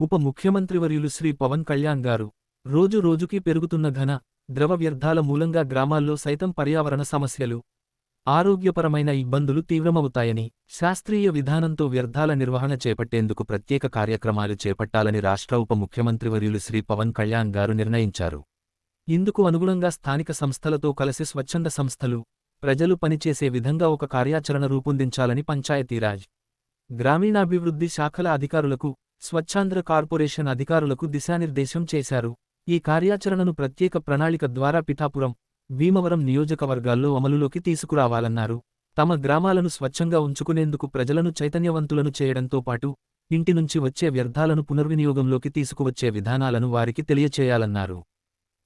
ఉప ముఖ్యమంత్రివర్యులు శ్రీ పవన్ కళ్యాణ్ గారు రోజు రోజుకి పెరుగుతున్న ఘన, ద్రవ వ్యర్థాల మూలంగా గ్రామాల్లో సైతం పర్యావరణ సమస్యలు, ఆరోగ్యపరమైన ఇబ్బందులు తీవ్రమవుతాయని, శాస్త్రీయ విధానంతో వ్యర్థాల నిర్వహణ చేపట్టేందుకు ప్రత్యేక కార్యక్రమాలు చేపట్టాలని రాష్ట్ర ఉప ముఖ్యమంత్రివర్యులు శ్రీ పవన్ కళ్యాణ్ గారు నిర్ణయించారు. ఇందుకు అనుగుణంగా స్థానిక సంస్థలతో కలిసి స్వచ్ఛంద సంస్థలు, ప్రజలు పనిచేసే విధంగా ఒక కార్యాచరణ రూపొందించాలని పంచాయతీరాజ్, గ్రామీణాభివృద్ధి శాఖల అధికారులకు, స్వచ్ఛాంధ్ర కార్పొరేషన్ అధికారులకు దిశానిర్దేశం చేశారు. ఈ కార్యాచరణను ప్రత్యేక ప్రణాళిక ద్వారా పిఠాపురం, భీమవరం నియోజకవర్గాల్లో అమలులోకి తీసుకురావాలన్నారు. తమ గ్రామాలను స్వచ్ఛంగా ఉంచుకునేందుకు ప్రజలను చైతన్యవంతులను చేయడంతో పాటు ఇంటి నుంచి వచ్చే వ్యర్థాలను పునర్వినియోగంలోకి తీసుకువచ్చే విధానాలను వారికి తెలియచేయాలన్నారు.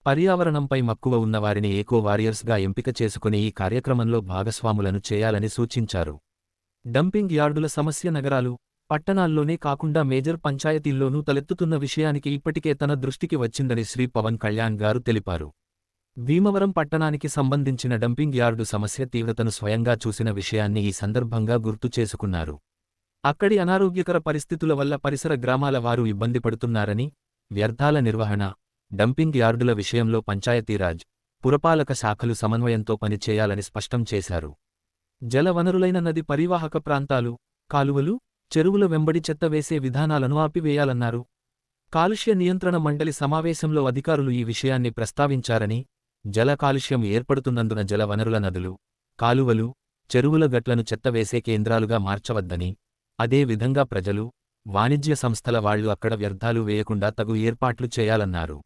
పర్యావరణంపై మక్కువ ఉన్నవారిని ఏకో వారియర్స్గా ఎంపిక చేసుకుని ఈ కార్యక్రమంలో భాగస్వాములను చేయాలని సూచించారు. డంపింగ్ యార్డుల సమస్య నగరాలు, పట్టణాల్లోనే కాకుండా మేజర్ పంచాయతీల్లోనూ తలెత్తుతున్న విషయానికి ఇప్పటికే తన దృష్టికి వచ్చిందని శ్రీ పవన్ కళ్యాణ్ గారు తెలిపారు. భీమవరం పట్టణానికి సంబంధించిన డంపింగ్ యార్డు సమస్య తీవ్రతను స్వయంగా చూసిన విషయాన్ని ఈ సందర్భంగా గుర్తు చేసుకున్నారు. అక్కడి అనారోగ్యకర పరిస్థితుల వల్ల పరిసర గ్రామాల వారు ఇబ్బంది పడుతున్నారని, వ్యర్థాల నిర్వహణ, డంపింగ్ యార్డుల విషయంలో పంచాయతీరాజ్, పురపాలక శాఖలు సమన్వయంతో పనిచేయాలని స్పష్టం చేశారు. జలవనరులైన నది పరివాహక ప్రాంతాలు, కాలువలు, చెరువుల వెంబడి చెత్త వేసే విధానాలను ఆపివేయాలన్నారు. కాలుష్య నియంత్రణ మండలి సమావేశంలో అధికారులు ఈ విషయాన్ని ప్రస్తావించారని, జల కాలుష్యం ఏర్పడుతున్నందున జలవనరుల నదులు, కాలువలు, చెరువుల గట్లను చెత్త వేసే కేంద్రాలుగా మార్చవద్దని, అదే విధంగా ప్రజలు, వాణిజ్య సంస్థల వాళ్లు అక్కడ వ్యర్థాలు వేయకుండా తగు ఏర్పాట్లు చేయాలన్నారు.